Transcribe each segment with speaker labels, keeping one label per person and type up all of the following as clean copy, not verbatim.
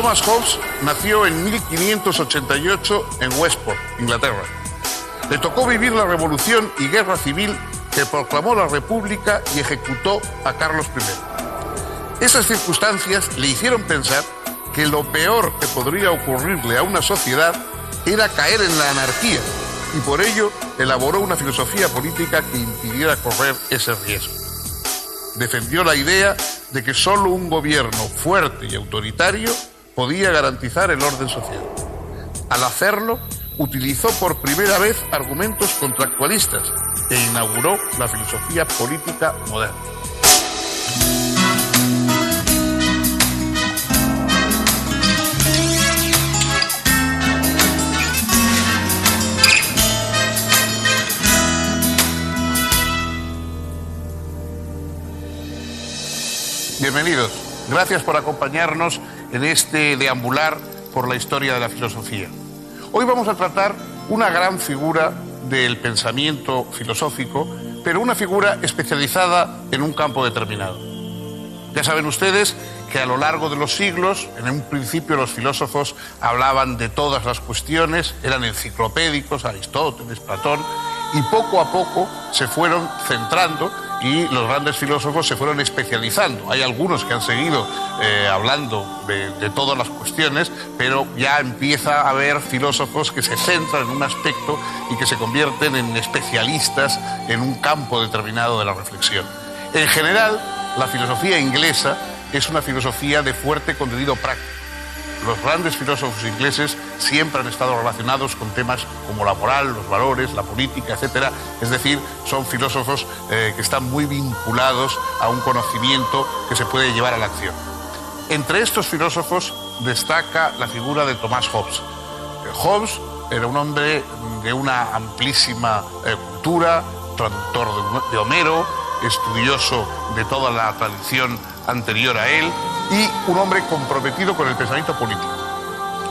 Speaker 1: Thomas Hobbes nació en 1588 en Westport, Inglaterra. Le tocó vivir la revolución y guerra civil que proclamó la República y ejecutó a Carlos I. Esas circunstancias le hicieron pensar que lo peor que podría ocurrirle a una sociedad era caer en la anarquía, y por ello elaboró una filosofía política que impidiera correr ese riesgo. Defendió la idea de que solo un gobierno fuerte y autoritario podía garantizar el orden social. Al hacerlo, utilizó por primera vez argumentos contractualistas e inauguró la filosofía política moderna. Bienvenidos. Gracias por acompañarnos en este deambular por la historia de la filosofía. Hoy vamos a tratar una gran figura del pensamiento filosófico, pero una figura especializada en un campo determinado. Ya saben ustedes que a lo largo de los siglos, en un principio los filósofos hablaban de todas las cuestiones, eran enciclopédicos, Aristóteles, Platón, y poco a poco se fueron centrando y los grandes filósofos se fueron especializando. Hay algunos que han seguido hablando de todas las cuestiones, pero ya empieza a haber filósofos que se centran en un aspecto y que se convierten en especialistas en un campo determinado de la reflexión. En general, la filosofía inglesa es una filosofía de fuerte contenido práctico. Los grandes filósofos ingleses siempre han estado relacionados con temas como la moral, los valores, la política, etc. Es decir, son filósofos que están muy vinculados a un conocimiento que se puede llevar a la acción. Entre estos filósofos destaca la figura de Thomas Hobbes. Hobbes era un hombre de una amplísima cultura, traductor de Homero, estudioso de toda la tradición anterior a él, y un hombre comprometido con el pensamiento político.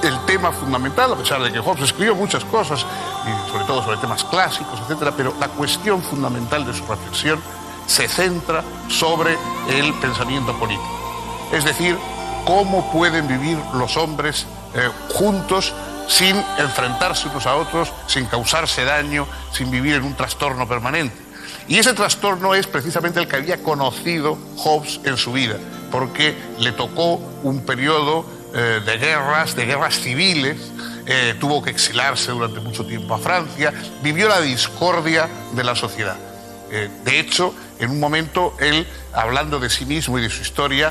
Speaker 1: El tema fundamental, a pesar de que Hobbes escribió muchas cosas, y sobre todo sobre temas clásicos, etc., pero la cuestión fundamental de su reflexión se centra sobre el pensamiento político. Es decir, cómo pueden vivir los hombres juntos sin enfrentarse unos a otros, sin causarse daño, sin vivir en un trastorno permanente. Y ese trastorno es precisamente el que había conocido Hobbes en su vida, porque le tocó un periodo de guerras civiles, tuvo que exilarse durante mucho tiempo a Francia, vivió la discordia de la sociedad. De hecho, en un momento, él, hablando de sí mismo y de su historia,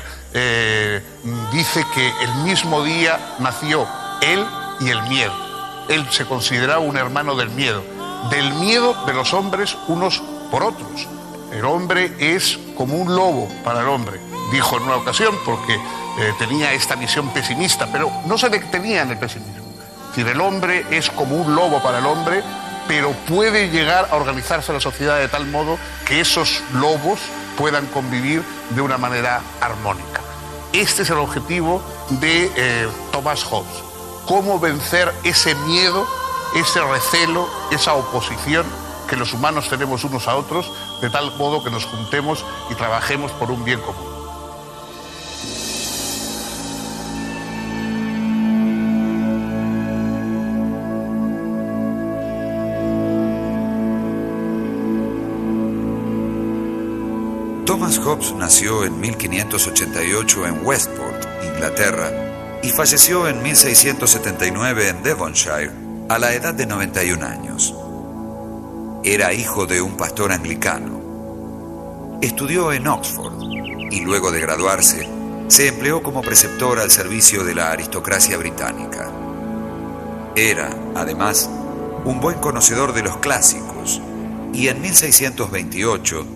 Speaker 1: dice que el mismo día nació él y el miedo. Él se consideraba un hermano del miedo de los hombres unos por otros. El hombre es como un lobo para el hombre, dijo en una ocasión, porque tenía esta visión pesimista, pero no se detenía en el pesimismo. Es decir, el hombre es como un lobo para el hombre, pero puede llegar a organizarse la sociedad de tal modo que esos lobos puedan convivir de una manera armónica. Este es el objetivo de Thomas Hobbes. Cómo vencer ese miedo, ese recelo, esa oposición que los humanos tenemos unos a otros, de tal modo que nos juntemos y trabajemos por un bien común.
Speaker 2: Thomas Hobbes nació en 1588 en Westport, Inglaterra, y falleció en 1679 en Devonshire, a la edad de 91 años. Era hijo de un pastor anglicano. Estudió en Oxford y luego de graduarse se empleó como preceptor al servicio de la aristocracia británica. Era, además, un buen conocedor de los clásicos y en 1628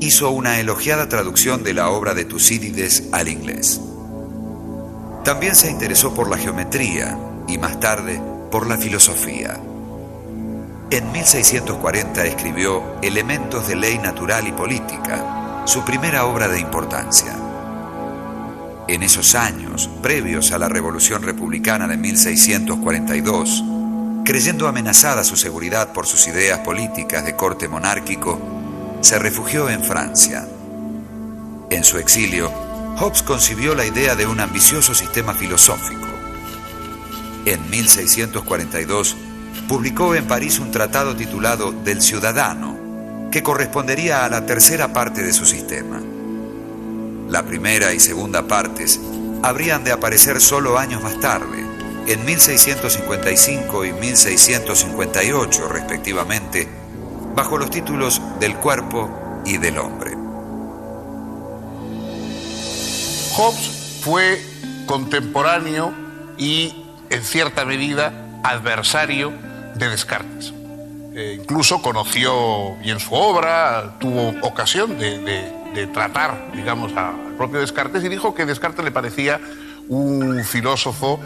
Speaker 2: hizo una elogiada traducción de la obra de Tucídides al inglés. También se interesó por la geometría y más tarde por la filosofía. En 1640 escribió Elementos de Ley Natural y Política, su primera obra de importancia. En esos años, previos a la Revolución Republicana de 1642, creyendo amenazada su seguridad por sus ideas políticas de corte monárquico, se refugió en Francia. En su exilio, Hobbes concibió la idea de un ambicioso sistema filosófico. En 1642, publicó en París un tratado titulado Del Ciudadano, que correspondería a la tercera parte de su sistema. La primera y segunda partes habrían de aparecer solo años más tarde, en 1655 y 1658 respectivamente, bajo los títulos del cuerpo y del hombre.
Speaker 1: Hobbes fue contemporáneo y, en cierta medida, adversario de Descartes. Incluso conoció bien su obra, tuvo ocasión de tratar, digamos, al propio Descartes, y dijo que Descartes le parecía un filósofo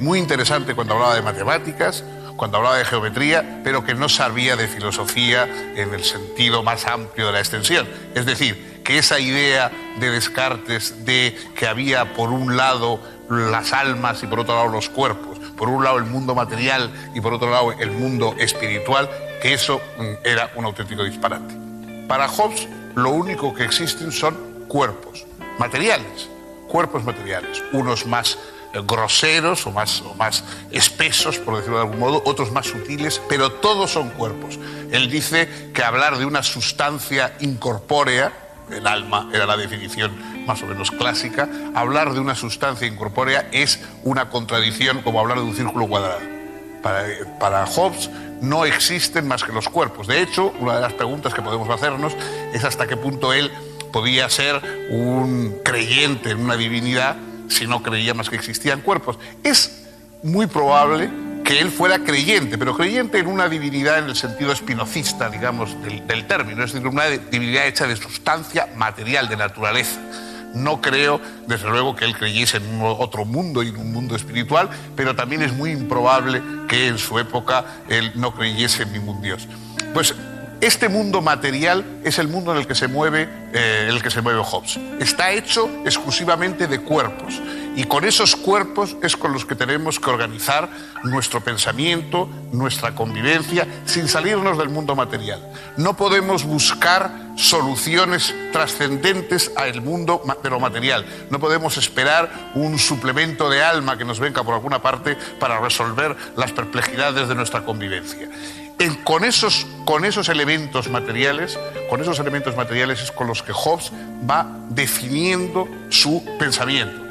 Speaker 1: muy interesante cuando hablaba de matemáticas, cuando hablaba de geometría, pero que no sabía de filosofía en el sentido más amplio de la extensión. Es decir, que esa idea de Descartes de que había por un lado las almas y por otro lado los cuerpos, por un lado el mundo material y por otro lado el mundo espiritual, que eso era un auténtico disparate. Para Hobbes, lo único que existen son cuerpos materiales, unos más groseros o más espesos, por decirlo de algún modo, otros más sutiles, pero todos son cuerpos. Él dice que hablar de una sustancia incorpórea, el alma era la definición más o menos clásica, hablar de una sustancia incorpórea es una contradicción como hablar de un círculo cuadrado. Para Hobbes no existen más que los cuerpos. De hecho, una de las preguntas que podemos hacernos es hasta qué punto él podía ser un creyente en una divinidad si no creía más que existían cuerpos. Es muy probable que él fuera creyente, pero creyente en una divinidad en el sentido espinocista, digamos, del término, es decir, una divinidad hecha de sustancia material, de naturaleza. No creo, desde luego, que él creyese en otro mundo y en un mundo espiritual, pero también es muy improbable que en su época él no creyese en ningún dios. Pues este mundo material es el mundo en el que se mueve Hobbes. Está hecho exclusivamente de cuerpos, y con esos cuerpos es con los que tenemos que organizar nuestro pensamiento, nuestra convivencia, sin salirnos del mundo material. No podemos buscar soluciones trascendentes al mundo de lo material. No podemos esperar un suplemento de alma que nos venga por alguna parte para resolver las perplejidades de nuestra convivencia. Con esos elementos materiales es con los que Hobbes va definiendo su pensamiento,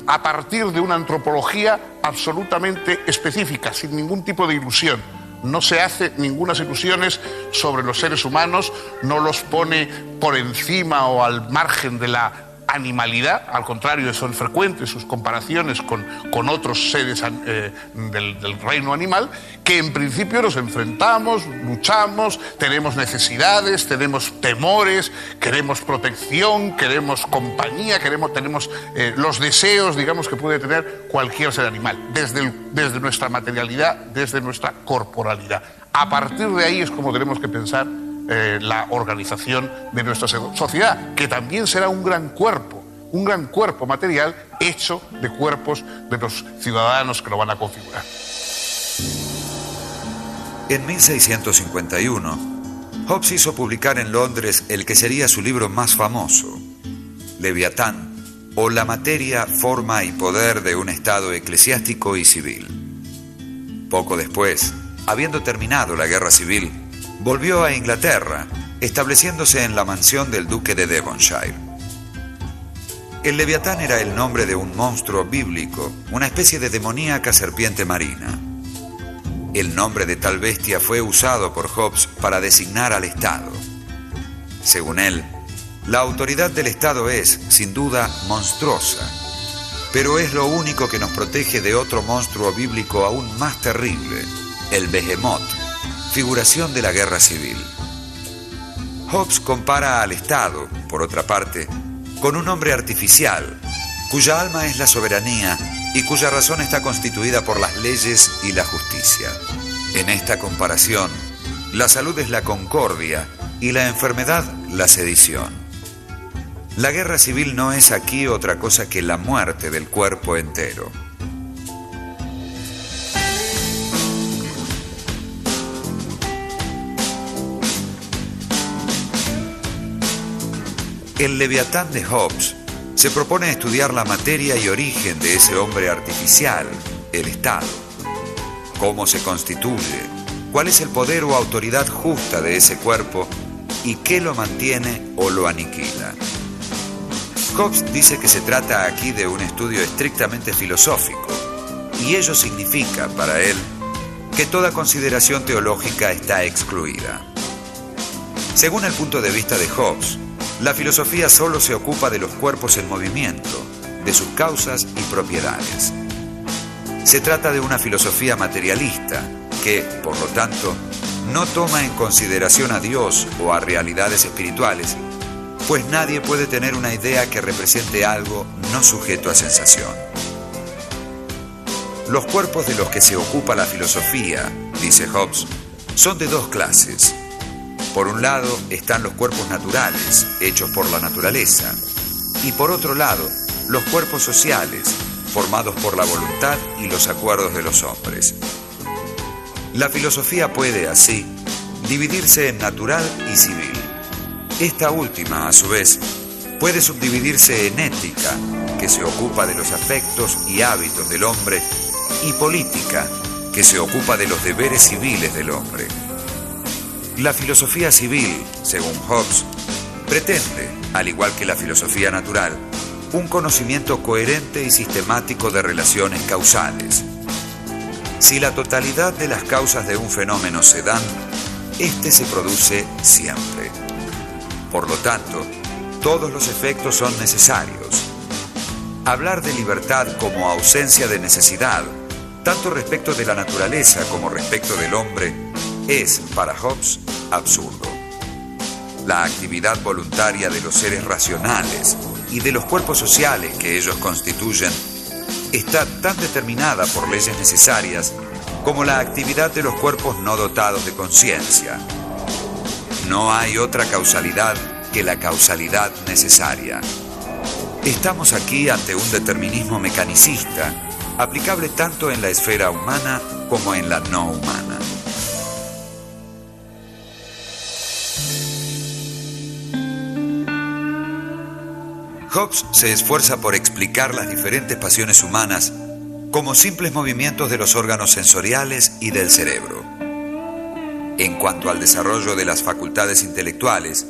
Speaker 1: a partir de una antropología absolutamente específica, sin ningún tipo de ilusión. No se hace ninguna ilusiones sobre los seres humanos, no los pone por encima o al margen de la animalidad, al contrario, son frecuentes sus comparaciones con otros seres del reino animal, que en principio nos enfrentamos, luchamos, tenemos necesidades, tenemos temores, queremos protección, queremos compañía, tenemos los deseos, digamos, que puede tener cualquier ser animal, desde nuestra materialidad, desde nuestra corporalidad. A partir de ahí es como tenemos que pensar la organización de nuestra sociedad, que también será un gran cuerpo material hecho de cuerpos de los ciudadanos que lo van a configurar.
Speaker 2: En 1651, Hobbes hizo publicar en Londres el que sería su libro más famoso, Leviatán, o La materia, forma y poder de un Estado eclesiástico y civil. Poco después, habiendo terminado la Guerra Civil, volvió a Inglaterra, estableciéndose en la mansión del duque de Devonshire. El Leviatán era el nombre de un monstruo bíblico, una especie de demoníaca serpiente marina. El nombre de tal bestia fue usado por Hobbes para designar al Estado. Según él, la autoridad del Estado es, sin duda, monstruosa, pero es lo único que nos protege de otro monstruo bíblico aún más terrible, el Behemoth, figuración de la Guerra Civil. Hobbes compara al Estado, por otra parte, con un hombre artificial, cuya alma es la soberanía y cuya razón está constituida por las leyes y la justicia. En esta comparación, la salud es la concordia y la enfermedad la sedición. La guerra civil no es aquí otra cosa que la muerte del cuerpo entero. El Leviatán de Hobbes se propone estudiar la materia y origen de ese hombre artificial, el Estado. Cómo se constituye, cuál es el poder o autoridad justa de ese cuerpo y qué lo mantiene o lo aniquila. Hobbes dice que se trata aquí de un estudio estrictamente filosófico, y ello significa, para él, que toda consideración teológica está excluida. Según el punto de vista de Hobbes, la filosofía solo se ocupa de los cuerpos en movimiento, de sus causas y propiedades. Se trata de una filosofía materialista que, por lo tanto, no toma en consideración a Dios o a realidades espirituales, pues nadie puede tener una idea que represente algo no sujeto a sensación. Los cuerpos de los que se ocupa la filosofía, dice Hobbes, son de dos clases. Por un lado están los cuerpos naturales, hechos por la naturaleza, y por otro lado, los cuerpos sociales, formados por la voluntad y los acuerdos de los hombres. La filosofía puede, así, dividirse en natural y civil. Esta última, a su vez, puede subdividirse en ética, que se ocupa de los afectos y hábitos del hombre, y política, que se ocupa de los deberes civiles del hombre. La filosofía civil, según Hobbes, pretende, al igual que la filosofía natural, un conocimiento coherente y sistemático de relaciones causales. Si la totalidad de las causas de un fenómeno se dan, éste se produce siempre. Por lo tanto, todos los efectos son necesarios. Hablar de libertad como ausencia de necesidad, tanto respecto de la naturaleza como respecto del hombre, es, para Hobbes, absurdo. La actividad voluntaria de los seres racionales y de los cuerpos sociales que ellos constituyen está tan determinada por leyes necesarias como la actividad de los cuerpos no dotados de conciencia. No hay otra causalidad que la causalidad necesaria. Estamos aquí ante un determinismo mecanicista, aplicable tanto en la esfera humana como en la no humana. Hobbes se esfuerza por explicar las diferentes pasiones humanas como simples movimientos de los órganos sensoriales y del cerebro. En cuanto al desarrollo de las facultades intelectuales,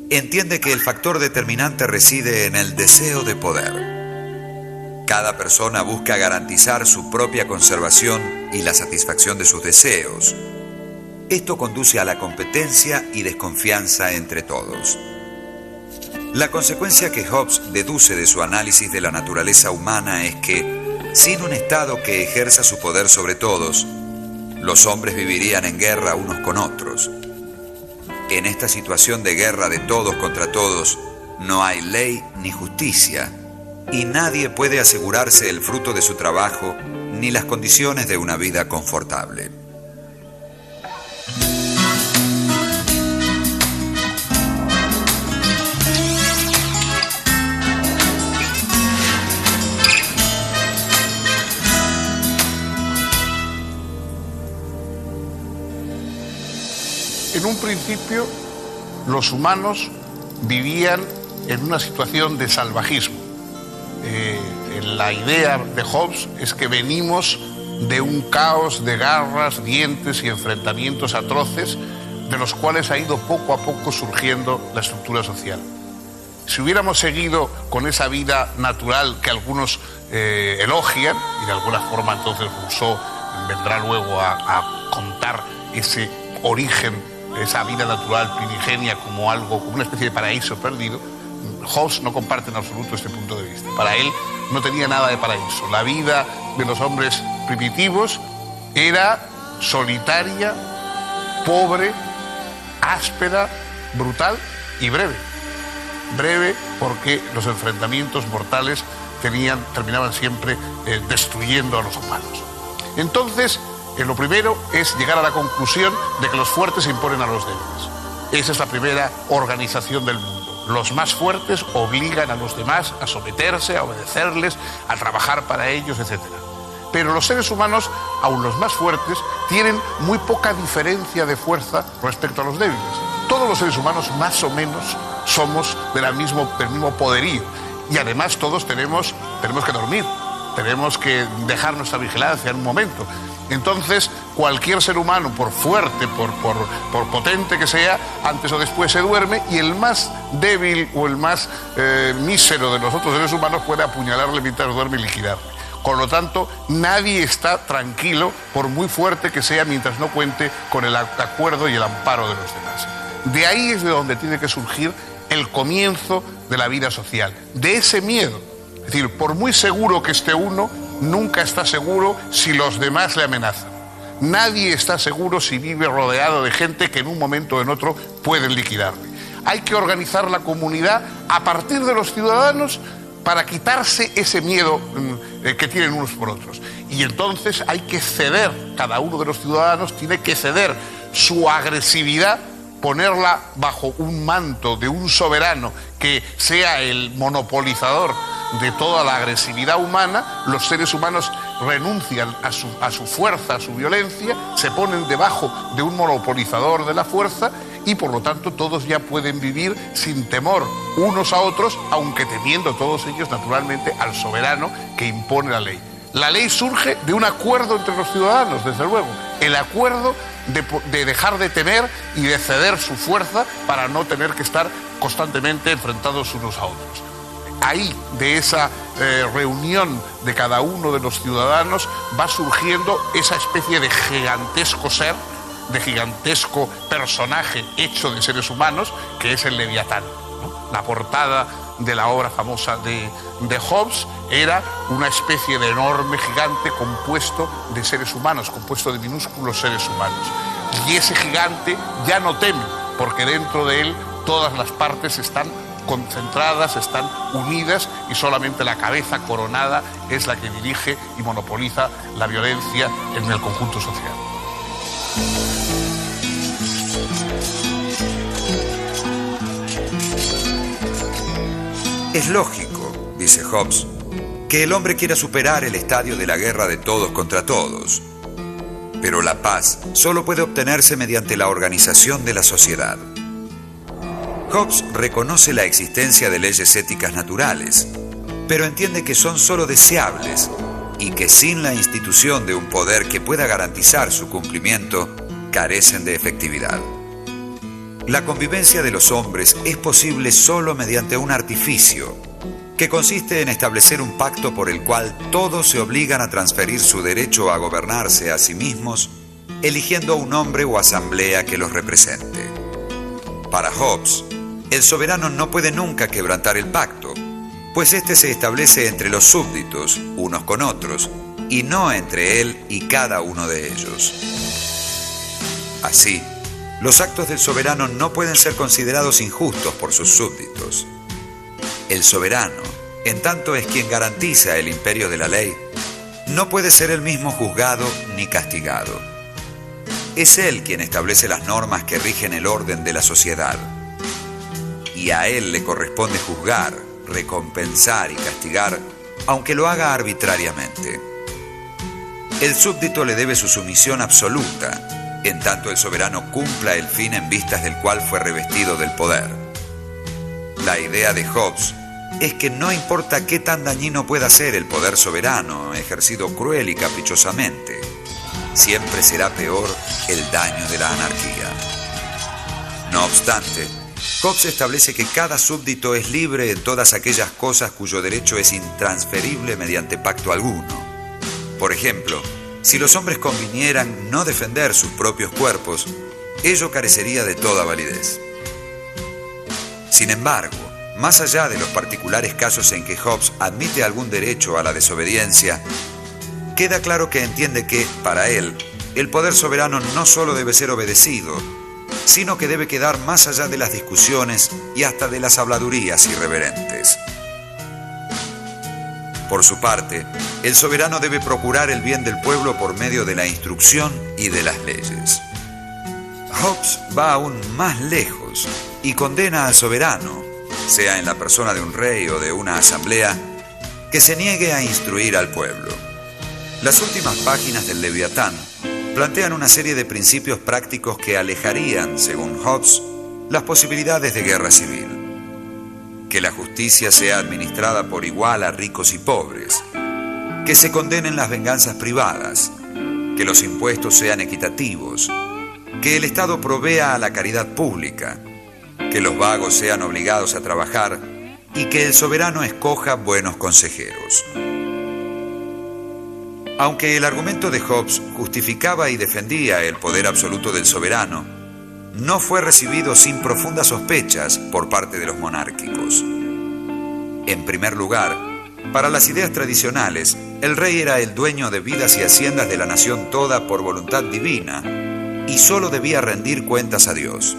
Speaker 2: entiende que el factor determinante reside en el deseo de poder. Cada persona busca garantizar su propia conservación y la satisfacción de sus deseos. Esto conduce a la competencia y desconfianza entre todos. La consecuencia que Hobbes deduce de su análisis de la naturaleza humana es que, sin un Estado que ejerza su poder sobre todos, los hombres vivirían en guerra unos con otros. En esta situación de guerra de todos contra todos, no hay ley ni justicia, y nadie puede asegurarse el fruto de su trabajo ni las condiciones de una vida confortable.
Speaker 1: En un principio, los humanos vivían en una situación de salvajismo. La idea de Hobbes es que venimos de un caos de garras, dientes y enfrentamientos atroces, de los cuales ha ido poco a poco surgiendo la estructura social. Si hubiéramos seguido con esa vida natural que algunos elogian, y de alguna forma entonces Rousseau vendrá luego a contar ese origen, esa vida natural primigenia como algo, como una especie de paraíso perdido, Hobbes no comparte en absoluto este punto de vista. Para él no tenía nada de paraíso. La vida de los hombres primitivos era solitaria, pobre, áspera, brutal y breve. Breve porque los enfrentamientos mortales terminaban siempre destruyendo a los humanos. Entonces, lo primero es llegar a la conclusión de que los fuertes se imponen a los débiles. Esa es la primera organización del mundo. Los más fuertes obligan a los demás a someterse, a obedecerles, a trabajar para ellos, etc. Pero los seres humanos, aun los más fuertes, tienen muy poca diferencia de fuerza respecto a los débiles. Todos los seres humanos más o menos somos del mismo poderío. Y además todos tenemos que dormir, tenemos que dejar nuestra vigilancia en un momento. Entonces, cualquier ser humano, por fuerte, por potente que sea, antes o después se duerme, y el más débil o el más mísero de los otros seres humanos puede apuñalarle mientras duerme y liquidarle. Con lo tanto, nadie está tranquilo, por muy fuerte que sea, mientras no cuente con el acuerdo y el amparo de los demás. De ahí es de donde tiene que surgir el comienzo de la vida social, de ese miedo. Es decir, por muy seguro que esté uno, nunca está seguro si los demás le amenazan. Nadie está seguro si vive rodeado de gente que en un momento o en otro pueden liquidarle. Hay que organizar la comunidad a partir de los ciudadanos para quitarse ese miedo que tienen unos por otros. Y entonces hay que ceder, cada uno de los ciudadanos tiene que ceder su agresividad, ponerla bajo un manto de un soberano que sea el monopolizador de toda la agresividad humana. Los seres humanos renuncian a su fuerza, a su violencia, se ponen debajo de un monopolizador de la fuerza y por lo tanto todos ya pueden vivir sin temor unos a otros, aunque temiendo todos ellos naturalmente al soberano que impone la ley. La ley surge de un acuerdo entre los ciudadanos, desde luego, el acuerdo de dejar de temer y de ceder su fuerza para no tener que estar constantemente enfrentados unos a otros. Ahí, de esa reunión de cada uno de los ciudadanos, va surgiendo esa especie de gigantesco ser, de gigantesco personaje hecho de seres humanos, que es el Leviatán, ¿no? La portada de la obra famosa de Hobbes era una especie de enorme gigante compuesto de seres humanos, compuesto de minúsculos seres humanos. Y ese gigante ya no teme, porque dentro de él todas las partes están concentradas, están unidas, y solamente la cabeza coronada es la que dirige y monopoliza la violencia en el conjunto social.
Speaker 2: Es lógico, dice Hobbes, que el hombre quiera superar el estadio de la guerra de todos contra todos. Pero la paz solo puede obtenerse mediante la organización de la sociedad. Hobbes reconoce la existencia de leyes éticas naturales, pero entiende que son solo deseables y que sin la institución de un poder que pueda garantizar su cumplimiento, carecen de efectividad. La convivencia de los hombres es posible solo mediante un artificio, que consiste en establecer un pacto por el cual todos se obligan a transferir su derecho a gobernarse a sí mismos, eligiendo un hombre o asamblea que los represente. Para Hobbes, el soberano no puede nunca quebrantar el pacto, pues este se establece entre los súbditos, unos con otros, y no entre él y cada uno de ellos. Así, los actos del soberano no pueden ser considerados injustos por sus súbditos. El soberano, en tanto es quien garantiza el imperio de la ley, no puede ser él mismo juzgado ni castigado. Es él quien establece las normas que rigen el orden de la sociedad. Y a él le corresponde juzgar, recompensar y castigar, aunque lo haga arbitrariamente. El súbdito le debe su sumisión absoluta, en tanto el soberano cumpla el fin en vistas del cual fue revestido del poder. La idea de Hobbes es que no importa qué tan dañino pueda ser el poder soberano, ejercido cruel y caprichosamente, siempre será peor el daño de la anarquía. No obstante, Hobbes establece que cada súbdito es libre en todas aquellas cosas cuyo derecho es intransferible mediante pacto alguno. Por ejemplo, si los hombres convinieran no defender sus propios cuerpos, ello carecería de toda validez. Sin embargo, más allá de los particulares casos en que Hobbes admite algún derecho a la desobediencia, queda claro que entiende que, para él, el poder soberano no solo debe ser obedecido, sino que debe quedar más allá de las discusiones y hasta de las habladurías irreverentes. Por su parte, el soberano debe procurar el bien del pueblo por medio de la instrucción y de las leyes. Hobbes va aún más lejos y condena al soberano, sea en la persona de un rey o de una asamblea, que se niegue a instruir al pueblo. Las últimas páginas del Leviatán plantean una serie de principios prácticos que alejarían, según Hobbes, las posibilidades de guerra civil. que la justicia sea administrada por igual a ricos y pobres, que se condenen las venganzas privadas, que los impuestos sean equitativos, que el Estado provea a la caridad pública, que los vagos sean obligados a trabajar y que el soberano escoja buenos consejeros. Aunque el argumento de Hobbes justificaba y defendía el poder absoluto del soberano, no fue recibido sin profundas sospechas por parte de los monárquicos. En primer lugar, para las ideas tradicionales, el rey era el dueño de vidas y haciendas de la nación toda por voluntad divina y solo debía rendir cuentas a Dios.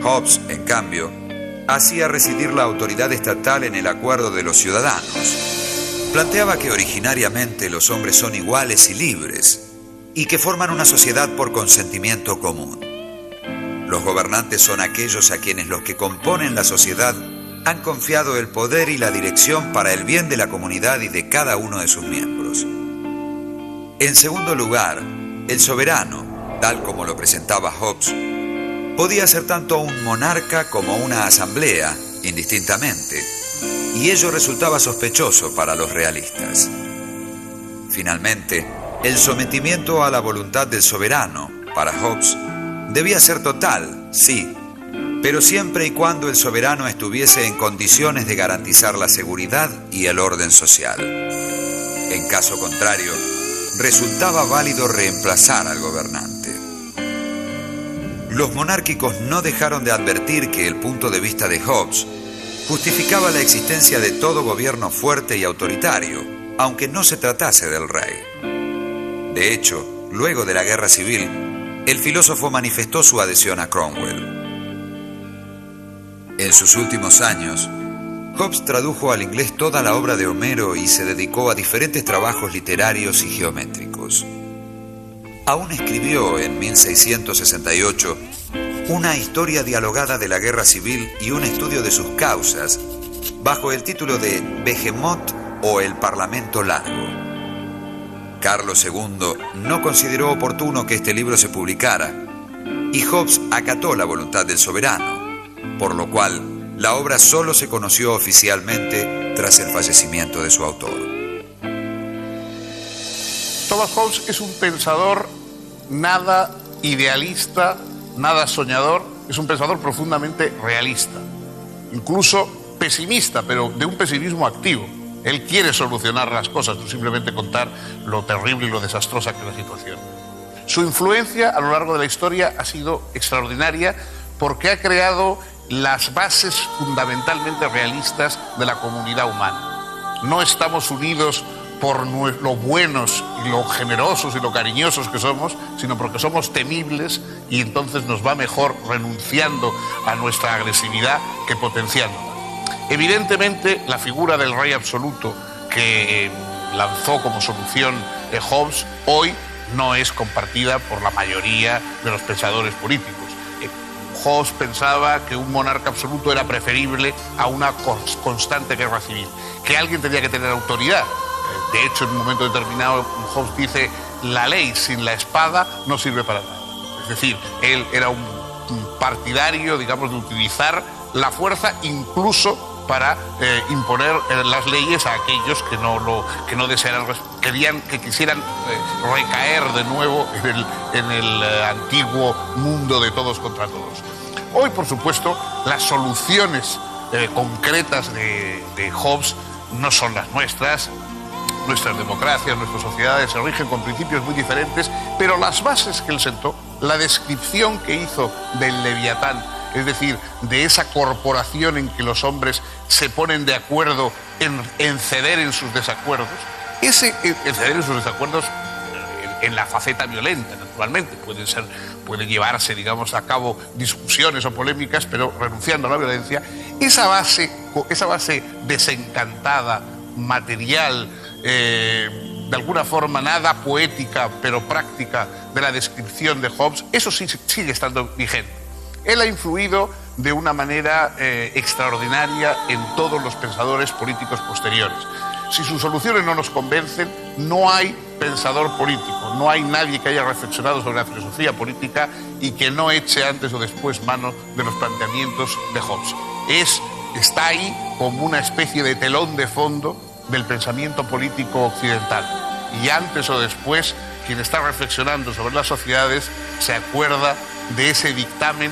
Speaker 2: Hobbes, en cambio, hacía residir la autoridad estatal en el acuerdo de los ciudadanos. Planteaba que originariamente los hombres son iguales y libres y que forman una sociedad por consentimiento común. Los gobernantes son aquellos a quienes los que componen la sociedad han confiado el poder y la dirección para el bien de la comunidad y de cada uno de sus miembros. En segundo lugar, el soberano, tal como lo presentaba Hobbes, podía ser tanto un monarca como una asamblea, indistintamente, y ello resultaba sospechoso para los realistas. Finalmente, el sometimiento a la voluntad del soberano, para Hobbes, debía ser total, sí, pero siempre y cuando el soberano estuviese en condiciones de garantizar la seguridad y el orden social. En caso contrario, resultaba válido reemplazar al gobernante. Los monárquicos no dejaron de advertir que el punto de vista de Hobbes justificaba la existencia de todo gobierno fuerte y autoritario, aunque no se tratase del rey. De hecho, luego de la Guerra Civil, el filósofo manifestó su adhesión a Cromwell. En sus últimos años, Hobbes tradujo al inglés toda la obra de Homero y se dedicó a diferentes trabajos literarios y geométricos. Aún escribió en 1668 una historia dialogada de la Guerra Civil y un estudio de sus causas, bajo el título de Behemoth o el Parlamento Largo. Carlos II no consideró oportuno que este libro se publicara, y Hobbes acató la voluntad del soberano, por lo cual la obra solo se conoció oficialmente tras el fallecimiento de su autor.
Speaker 1: Thomas Hobbes es un pensador nada idealista, nada soñador, es un pensador profundamente realista, incluso pesimista, pero de un pesimismo activo. Él quiere solucionar las cosas, no simplemente contar lo terrible y lo desastrosa que es la situación. Su influencia a lo largo de la historia ha sido extraordinaria porque ha creado las bases fundamentalmente realistas de la comunidad humana. No estamos unidos por lo buenos y lo generosos y lo cariñosos que somos, sino porque somos temibles y entonces nos va mejor renunciando a nuestra agresividad que potenciándola. Evidentemente, la figura del rey absoluto que lanzó como solución Hobbes hoy no es compartida por la mayoría de los pensadores políticos. Hobbes pensaba que un monarca absoluto era preferible a una constante guerra civil, que alguien tenía que tener autoridad. De hecho, en un momento determinado, Hobbes dice, la ley sin la espada no sirve para nada. Es decir, él era un partidario, digamos, de utilizar la fuerza incluso para imponer las leyes a aquellos que no desearan, que quisieran recaer de nuevo en el antiguo mundo de todos contra todos. Hoy, por supuesto, las soluciones concretas de Hobbes no son las nuestras. Nuestras democracias, nuestras sociedades se rigen con principios muy diferentes, pero las bases que él sentó, la descripción que hizo del Leviatán, es decir, de esa corporación en que los hombres se ponen de acuerdo en ceder en sus desacuerdos, en ceder en sus desacuerdos en la faceta violenta, naturalmente, puede llevarse, digamos, a cabo discusiones o polémicas, pero renunciando a la violencia, esa base desencantada, material, de alguna forma nada poética, pero práctica de la descripción de Hobbes, eso sí sigue estando vigente. Él ha influido de una manera extraordinaria en todos los pensadores políticos posteriores. Si sus soluciones no nos convencen, no hay pensador político, no hay nadie que haya reflexionado sobre la filosofía política y que no eche antes o después mano de los planteamientos de Hobbes. Es está ahí como una especie de telón de fondo del pensamiento político occidental. Y antes o después, quien está reflexionando sobre las sociedades se acuerda de ese dictamen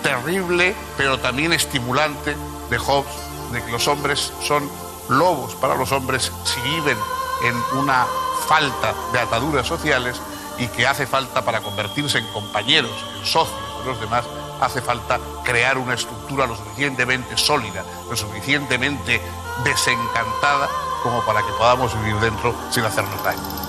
Speaker 1: terrible, pero también estimulante de Hobbes, de que los hombres son lobos para los hombres si viven en una falta de ataduras sociales, y que hace falta, para convertirse en compañeros, en socios de los demás, hace falta crear una estructura lo suficientemente sólida, lo suficientemente desencantada como para que podamos vivir dentro sin hacernos daño.